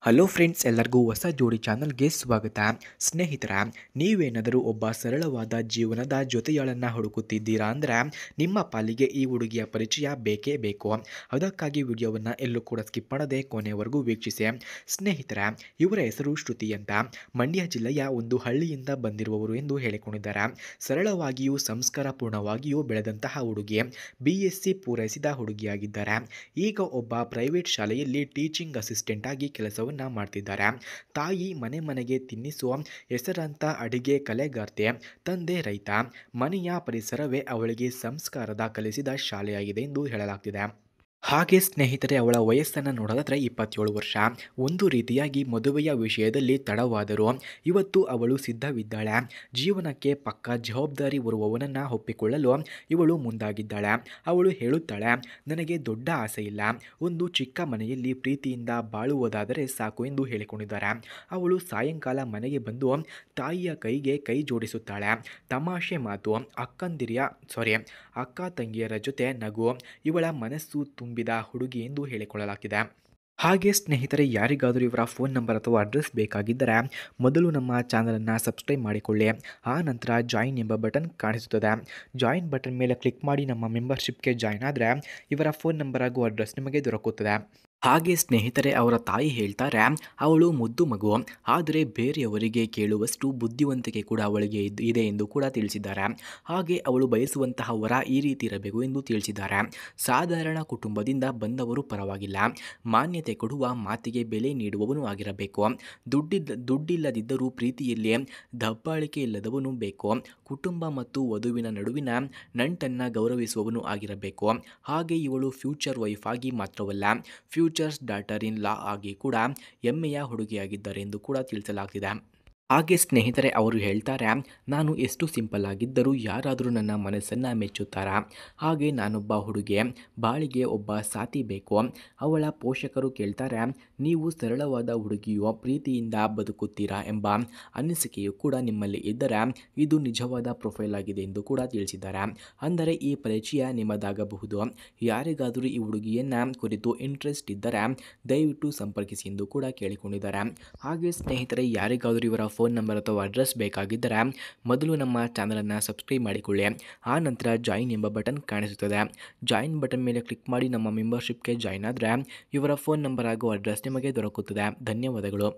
Hello friends, ಎಲ್ಲರಿಗೂ ಹೊಸ ಜೋಡಿ ಚಾನಲ್ಗೆ ಸ್ವಾಗತ. ಸ್ನೇಹಿತರ, ನೀವೇನಾದರೂ ಒಬ್ಬ ಸರಳವಾದ ಜೀವನದ ಜೊತೆಯಾಳನ್ನು ಹುಡುಕುತ್ತಿದ್ದೀರಾ ಅಂದರೆ ನಿಮ್ಮ ಪಾಲಿಗೆ ಈ ಹುಡುಗಿಯ ಪರಿಚಯ ಬೇಕೇ ಬೇಕು. ಅದಕ್ಕಾಗಿ ವಿಡಿಯೋವನ್ನು ಎಲ್ಲೂ ಕೂಡ ಸ್ಕಿಪ್ ಮಾಡದೆ ಕೊನೆಯವರೆಗೂ ವೀಕ್ಷಿಸಿ. ಸ್ನೇಹಿತರ, ಇವರ ಹೆಸರು ಶ್ರುತಿ ಅಂತ. ಮಂಡ್ಯ ಜಿಲ್ಲೆಯ ಒಂದು ಹಳ್ಳಿಯಿಂದ ಬಂದಿರುವವರು ಎಂದು ಹೇಳಿಕೊಂಡಿದ್ದಾರೆ. ಸರಳವಾಗಿಯೂ ಸಂಸ್ಕಾರಪೂರ್ಣವಾಗಿಯೂ ಬೆಳೆದಂತಹ ಹುಡುಗಿ, BSc ಪೂರೈಸಿದ ಹುಡುಗಿಯಾಗಿದ್ದಾರೆ. ಈಗ ಒಬ್ಬ ಪ್ರೈವೇಟ್ ಶಾಲೆಯಲ್ಲಿ ಟೀಚಿಂಗ್ ಅಸಿಸ್ಟೆಂಟ್ ಆಗಿ ಕೆಲಸವನ್ನು ಮಾಡ್ತಿದ್ದಾರೆ. ತಾಯಿ ಮನೆ ಮನೆಗೆ ತಿನ್ನಿಸುವ ಹೆಸರಾಂತ ಅಡಿಗೆ ಕಲೆಗಾರ್ತೆ, ತಂದೆ ರೈತ. ಮನೆಯ ಪರಿಸರವೇ ಅವಳಿಗೆ ಸಂಸ್ಕಾರದ ಕಲಿಸಿದ ಶಾಲೆಯಾಗಿದೆ ಎಂದು ಹೇಳಲಾಗ್ತಿದೆ. ಹಾಗೆ ಸ್ನೇಹಿತರೆ, ಅವಳ ವಯಸ್ಸನ್ನು ನೋಡೋದಾದರೆ 27 ವರ್ಷ. ಒಂದು ರೀತಿಯಾಗಿ ಮದುವೆಯ ವಿಷಯದಲ್ಲಿ ತಡವಾದರೂ ಇವತ್ತು ಅವಳು ಸಿದ್ಧವಿದ್ದಾಳೆ. ಜೀವನಕ್ಕೆ ಪಕ್ಕ ಜವಾಬ್ದಾರಿ ಹೊರುವವನನ್ನು ಒಪ್ಪಿಕೊಳ್ಳಲು ಇವಳು ಮುಂದಾಗಿದ್ದಾಳೆ. ಅವಳು ಹೇಳುತ್ತಾಳೆ, ನನಗೆ ದೊಡ್ಡ ಆಸೆ ಇಲ್ಲ, ಒಂದು ಚಿಕ್ಕ ಮನೆಯಲ್ಲಿ ಪ್ರೀತಿಯಿಂದ ಬಾಳುವುದಾದರೆ ಸಾಕು ಎಂದು ಹೇಳಿಕೊಂಡಿದ್ದಾರೆ. ಅವಳು ಸಾಯಂಕಾಲ ಮನೆಗೆ ಬಂದು ತಾಯಿಯ ಕೈಗೆ ಕೈ ಜೋಡಿಸುತ್ತಾಳೆ. ತಮಾಷೆ ಮಾತು, ಅಕ್ಕ ತಂಗಿಯರ ಜೊತೆ ನಗು, ಇವಳ ಮನಸ್ಸು ತುಂಬಿದ ಹುಡುಗಿ ಎಂದು ಹೇಳಿಕೊಳ್ಳಲಾಗಿದೆ. ಹಾಗೆ ಸ್ನೇಹಿತರೆ, ಯಾರಿಗಾದರೂ ಇವರ ಫೋನ್ ನಂಬರ್ ಅಥವಾ ಅಡ್ರೆಸ್ ಬೇಕಾಗಿದ್ದರೆ ಮೊದಲು ನಮ್ಮ ಚಾನಲನ್ನು ಸಬ್ಸ್ಕ್ರೈಬ್ ಮಾಡಿಕೊಳ್ಳಿ. ಆ ನಂತರ ಜಾಯಿನ್ ಎಂಬ ಬಟನ್ ಕಾಣಿಸುತ್ತದೆ. ಜಾಯಿನ್ ಬಟನ್ ಮೇಲೆ ಕ್ಲಿಕ್ ಮಾಡಿ ನಮ್ಮ ಮೆಂಬರ್ಶಿಪ್ಗೆ ಜಾಯಿನ್ ಆದರೆ ಇವರ ಫೋನ್ ನಂಬರ್ ಹಾಗೂ ಅಡ್ರೆಸ್ ನಿಮಗೆ ದೊರಕುತ್ತದೆ. ಹಾಗೆ ಸ್ನೇಹಿತರೆ, ಅವರ ತಾಯಿ ಹೇಳ್ತಾರೆ, ಅವಳು ಮುದ್ದು ಮಗು, ಆದರೆ ಬೇರೆಯವರಿಗೆ ಕೇಳುವಷ್ಟು ಬುದ್ಧಿವಂತಿಕೆ ಕೂಡ ಅವಳಿಗೆ ಇದೆ ಎಂದು ಕೂಡ ತಿಳಿಸಿದ್ದಾರೆ. ಹಾಗೆ ಅವಳು ಬಯಸುವಂತಹ ವರ ಈ ರೀತಿ ಇರಬೇಕು ಎಂದು ತಿಳಿಸಿದ್ದಾರೆ. ಸಾಧಾರಣ ಕುಟುಂಬದಿಂದ ಬಂದವರು ಪರವಾಗಿಲ್ಲ, ಮಾನ್ಯತೆ ಕೊಡುವ ಮಾತಿಗೆ ಬೆಲೆ ನೀಡುವವನು ಆಗಿರಬೇಕು. ದುಡ್ಡಿಲ್ಲದಿದ್ದರೂ ಪ್ರೀತಿಯಲ್ಲಿ ದಬ್ಬಾಳಿಕೆ ಇಲ್ಲದವನು ಬೇಕು. ಕುಟುಂಬ ಮತ್ತು ವಧುವಿನ ನಡುವಿನ ನಂಟನ್ನು ಗೌರವಿಸುವವನು ಆಗಿರಬೇಕು. ಹಾಗೆ ಇವಳು ಫ್ಯೂಚರ್ ವೈಫ್ ಆಗಿ ಮಾತ್ರವಲ್ಲ, ಫ್ಯೂಚರ್ಸ್ ಡಾಟರ್ ಇನ್ ಲಾ ಆಗಿ ಕೂಡ ಹೆಮ್ಮೆಯ ಹುಡುಗಿಯಾಗಿದ್ದಾರೆ ಎಂದು ಕೂಡ ತಿಳಿಸಲಾಗಿದೆ. ಹಾಗೆ ಸ್ನೇಹಿತರೆ, ಅವರು ಹೇಳ್ತಾರೆ, ನಾನು ಎಷ್ಟು ಸಿಂಪಲ್ ಆಗಿದ್ದರೂ ಯಾರಾದರೂ ನನ್ನ ಮನಸ್ಸನ್ನು ಮೆಚ್ಚುತ್ತಾರಾ. ಹಾಗೆ ನಾನೊಬ್ಬ ಹುಡುಗಿ, ಬಾಳಿಗೆ ಒಬ್ಬ ಸಾಥಿ ಬೇಕು. ಅವಳ ಪೋಷಕರು ಕೇಳ್ತಾರೆ, ನೀವು ಸರಳವಾದ ಹುಡುಗಿಯು ಪ್ರೀತಿಯಿಂದ ಬದುಕುತ್ತೀರಾ ಎಂಬ ಅನಿಸಿಕೆಯು ಕೂಡ ನಿಮ್ಮಲ್ಲಿ ಇದ್ದರೆ ಇದು ನಿಜವಾದ ಪ್ರೊಫೈಲ್ ಆಗಿದೆ ಎಂದು ಕೂಡ ತಿಳಿಸಿದ್ದಾರೆ. ಅಂದರೆ ಈ ಪರಿಚಯ ನಿಮ್ಮದಾಗಬಹುದು. ಯಾರಿಗಾದರೂ ಈ ಹುಡುಗಿಯನ್ನು ಕುರಿತು ಇಂಟ್ರೆಸ್ಟ್ ಇದ್ದರೆ ದಯವಿಟ್ಟು ಸಂಪರ್ಕಿಸಿ ಎಂದು ಕೂಡ ಕೇಳಿಕೊಂಡಿದ್ದಾರೆ. ಹಾಗೆ ಸ್ನೇಹಿತರೆ, ಯಾರಿಗಾದರೂ ಇವರ ಫೋನ್ ನಂಬರ್ ಅಥವಾ ಅಡ್ರೆಸ್ ಬೇಕಾಗಿದ್ದರೆ ಮೊದಲು ನಮ್ಮ ಚಾನಲನ್ನು ಸಬ್ಸ್ಕ್ರೈಬ್ ಮಾಡಿಕೊಳ್ಳಿ. ಆ ನಂತರ ಜಾಯಿನ್ ಎಂಬ ಬಟನ್ ಕಾಣಿಸುತ್ತದೆ. ಜಾಯಿನ್ ಬಟನ್ ಮೇಲೆ ಕ್ಲಿಕ್ ಮಾಡಿ ನಮ್ಮ ಮೆಂಬರ್ಶಿಪ್ಗೆ ಜಾಯಿನ್ ಆದರೆ ಇವರ ಫೋನ್ ನಂಬರ್ ಹಾಗೂ ಅಡ್ರೆಸ್ ನಿಮಗೆ ದೊರಕುತ್ತದೆ. ಧನ್ಯವಾದಗಳು.